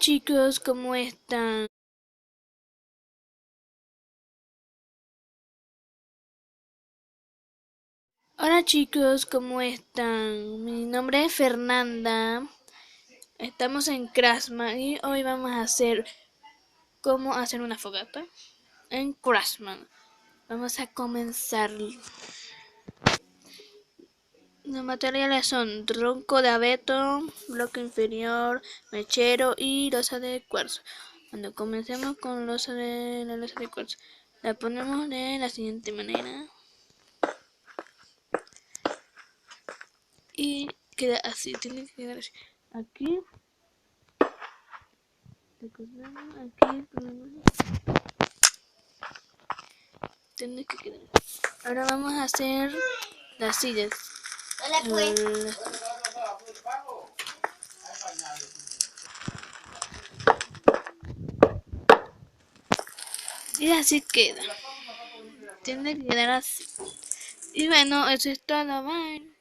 Chicos, ¿cómo están? Hola chicos, ¿cómo están? Mi nombre es Fernanda. Estamos en Craftsman y hoy vamos a hacer cómo hacer una fogata en Craftsman. Vamos a comenzar. Los materiales son tronco de abeto, bloque inferior, mechero y losa de cuarzo. Cuando comencemos con la losa de cuarzo, la ponemos de la siguiente manera. Y queda así, tiene que quedar así. Aquí, aquí, tiene que quedar. Ahora vamos a hacer las sillas. Y así queda. Tiene que quedar así. Y bueno, eso es todo. Bye.